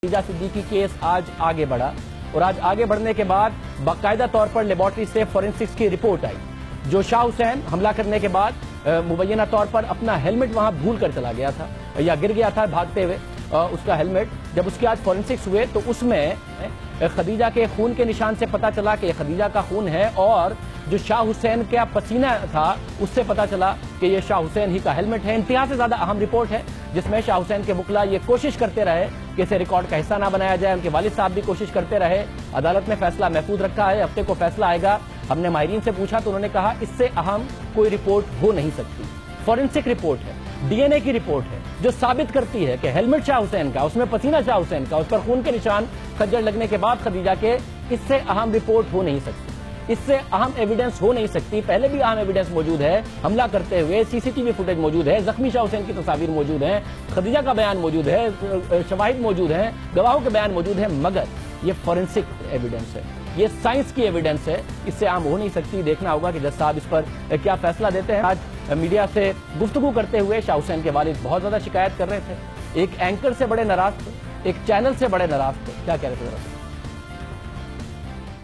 Khadija Siddiqui case आज आगे बढ़ा और आज आगे बढ़ने के बाद बाकायदा तौर पर लेबॉर्ट्री से फॉरेंसिक्स की रिपोर्ट आई। जो शाह हुसैन हमला करने के बाद मुबैना तौर पर अपना हेलमेट वहां भूल कर चला गया था या गिर गया था भागते हुए, उसका हेलमेट जब उसके आज फॉरेंसिक्स हुए तो उसमें खदीजा के खून के निशान से पता चला कि खदीजा का खून है, और जो शाह हुसैन का पसीना था उससे पता चला कि ये शाह हुसैन ही का हेलमेट है। इंतहा से ज्यादा अहम रिपोर्ट है जिसमें शाह हुसैन के वकील ये कोशिश करते रहे कि इसे रिकॉर्ड का हिस्सा ना बनाया जाए। उनके वालिद साहब भी कोशिश करते रहे। अदालत ने फैसला महफूज रखा है, हफ्ते को फैसला आएगा। हमने माहिरीन से पूछा तो उन्होंने कहा इससे अहम कोई रिपोर्ट हो नहीं सकती। फॉरेंसिक रिपोर्ट है, डीएनए की रिपोर्ट है जो साबित करती है कि हेलमेट शाह हुसैन का, उसमें पसीना शाह हुसैन का, उस पर खून के निशान खंजर लगने के बाद खदीजा के। इससे अहम रिपोर्ट हो नहीं सकती, इससे अहम एविडेंस हो नहीं सकती। पहले भी अहम एविडेंस मौजूद है, हमला करते हुए सीसीटीवी फुटेज मौजूद है, जख्मी शाह हुसैन की तस्वीर मौजूद है, खदीजा का बयान मौजूद है, शवाहिद मौजूद है, गवाहों के बयान मौजूद है, मगर ये फॉरेंसिक एविडेंस है, ये साइंस की एविडेंस है, इससे आम हो नहीं सकती। देखना होगा कि जज साहब इस पर क्या फैसला देते हैं। आज मीडिया से गुफ्तगू करते हुए शाह हुसैन के वालिद बहुत ज्यादा शिकायत कर रहे थे, एक एंकर से बड़े नाराज थे, एक चैनल से बड़े नाराज थे। क्या कह रहे थे?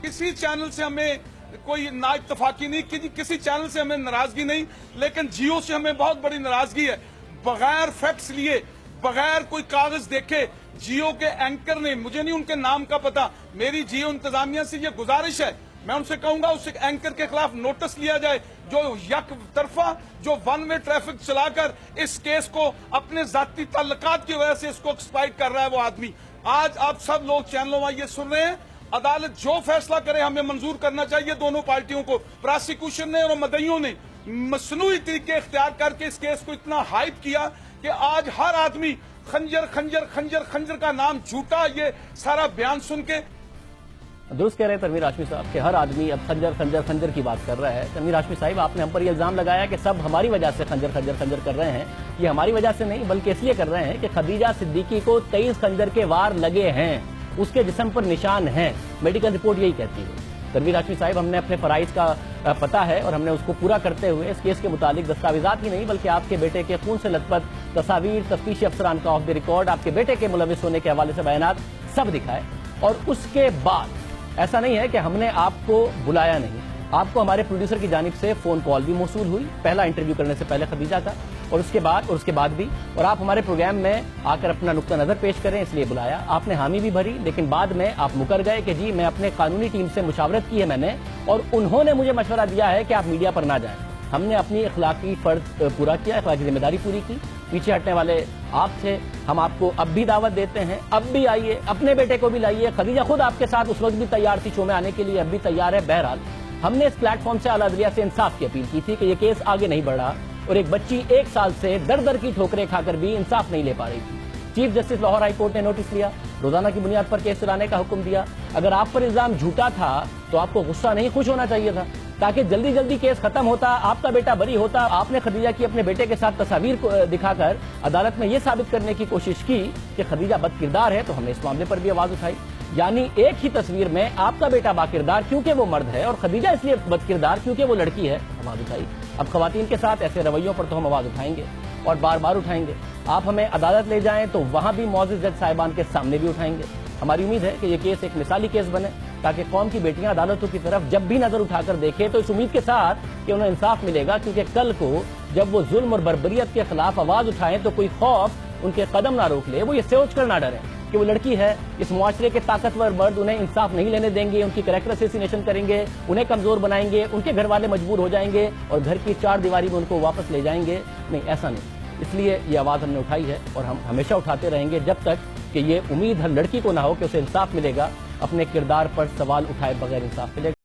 किसी चैनल से हमें कोई ना इत्तफाकी नहीं, किसी चैनल से हमें नाराजगी नहीं, लेकिन जियो से हमें बहुत बड़ी नाराजगी है। बगैर फैक्ट्स लिए, बगैर कोई कागज देखे जियो के एंकर ने, मुझे नहीं उनके नाम का पता, मेरी जियो इंतजामिया से ये गुजारिश है, मैं उनसे कहूंगा उस एंकर के खिलाफ नोटिस लिया जाए जो यक तरफा, जो वन वे ट्रैफिक चलाकर इस केस को अपने जाती ताल्लुकात की वजह से इसको एक्सप्लॉइट कर रहा है वो आदमी। आज आप सब लोग चैनलों में ये सुन रहे हैं, अदालत जो फैसला करे हमें मंजूर करना चाहिए। दोनों पार्टियों को, प्रोसिक्यूशन ने और मदइयों ने मसनूई तरीके इख्तियार करके इस केस को इतना हाइप किया कि आज हर आदमी खंजर खंजर खंजर खंजर का नाम झूठा, ये सारा बयान सुन के दुरुस्त कह रहे हैं तनवीर हाशमी साहब कि हर आदमी अब खंजर खंजर खंजर की बात कर रहा है। तनवीर हाशमी साहब, आपने हम पर यह इल्जाम लगाया कि सब हमारी वजह से खंजर खंजर खंजर कर रहे हैं। ये हमारी वजह से नहीं बल्कि इसलिए कर रहे हैं कि खदीजा सिद्दीकी को 23 खंजर के वार लगे हैं, उसके जिस्म पर निशान हैं। मेडिकल रिपोर्ट यही कहती है। तनवीर हाशमी साहब, हमने अपने फराइज का पता है और हमने उसको पूरा करते हुए इस केस के मुतालिक दस्तावेजात ही नहीं बल्कि आपके बेटे के खून से लथपथ तस्वीर, तफ्तीशी अफसरान का ऑफ द रिकॉर्ड, आपके बेटे के मुलविस होने के हवाले से बयानात सब दिखाए। और उसके बाद ऐसा नहीं है कि हमने आपको बुलाया नहीं, आपको हमारे प्रोड्यूसर की जानिब से फोन कॉल भी मौसूल हुई पहला इंटरव्यू करने से पहले खदीजा का, और उसके बाद भी, और आप हमारे प्रोग्राम में आकर अपना नुक्ता नजर पेश करें इसलिए बुलाया। आपने हामी भी भरी, लेकिन बाद में आप मुकर गए कि जी मैं अपने कानूनी टीम से मुशावरत की है मैंने, और उन्होंने मुझे मशवरा दिया है कि आप मीडिया पर ना जाएं। हमने अपनी इखलाकी फर्ज पूरा किया, इखलाकी जिम्मेदारी पूरी की। पीछे हटने वाले आप थे, हम आपको अब भी दावत देते हैं, अब भी आइए, अपने बेटे को भी लाइए। खदीजा खुद आपके साथ उस वक्त भी तैयार थी शो में आने के लिए, अब भी तैयार है। बहरहाल हमने इस प्लेटफॉर्म से आला दरिया से इंसाफ की अपील की थी कि ये केस आगे नहीं बढ़ रहा, और एक बच्ची 1 साल से दर दर की ठोकरें खाकर भी इंसाफ नहीं ले पा रही थी। Chief justice Lahore high court ने नोटिस लिया, रोजाना की बुनियाद पर केस चलाने का हुक्म दिया। अगर आप पर इल्जाम झूठा था तो आपको गुस्सा नहीं खुश होना चाहिए था, ताकि जल्दी जल्दी केस खत्म होता, आपका बेटा बरी होता। आपने खदीजा की अपने बेटे के साथ तस्वीर दिखाकर अदालत में यह साबित करने की कोशिश की कि खदीजा बदकिरदार है, तो हमने इस मामले पर भी आवाज उठाई। यानी एक ही तस्वीर में आपका बेटा बाकिरदार क्योंकि वो मर्द है और खदीजा इसलिए बदकिरदार क्योंकि वो लड़की है, आवाज उठाई। अब खवातीन के साथ ऐसे रवैयों पर तो हम आवाज उठाएंगे और बार बार उठाएंगे। आप हमें अदालत ले जाएं तो वहां भी मौजूद जज साहिबान के सामने भी उठाएंगे। हमारी उम्मीद है कि ये केस एक मिसाली केस बने, ताकि कौम की बेटियां अदालतों की तरफ जब भी नजर उठाकर देखें तो इस उम्मीद के साथ कि उन्हें इंसाफ मिलेगा, क्योंकि कल को जब वो जुल्म और बर्बरियत के खिलाफ आवाज उठाएं तो कोई खौफ उनके कदम ना रोक ले, वो ये सोच कर ना डरें कि वो लड़की है, इस मुआशरे के ताकतवर मर्द उन्हें इंसाफ नहीं लेने देंगे, उनकी कैरेक्टर असैसिनेशन करेंगे, उन्हें कमजोर बनाएंगे, उनके घर वाले मजबूर हो जाएंगे और घर की 4 दीवारी में उनको वापस ले जाएंगे। नहीं, ऐसा नहीं। इसलिए ये आवाज हमने उठाई है और हम हमेशा उठाते रहेंगे जब तक कि ये उम्मीद हर लड़की को ना हो कि उसे इंसाफ मिलेगा, अपने किरदार पर सवाल उठाए बगैर इंसाफ मिलेगा।